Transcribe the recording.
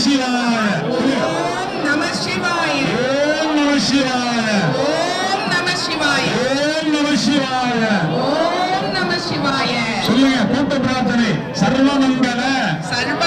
சிவாய. ஓம் நம சிவாய. ஓம் நம சிவாய. ஓம் நம சிவாய. ஓம் நம சிவாய. ஓம் நம சிவாய. சொல்லுங்க கூட்ட பிரார்த்தனை. சர்வமங்கல சர்வ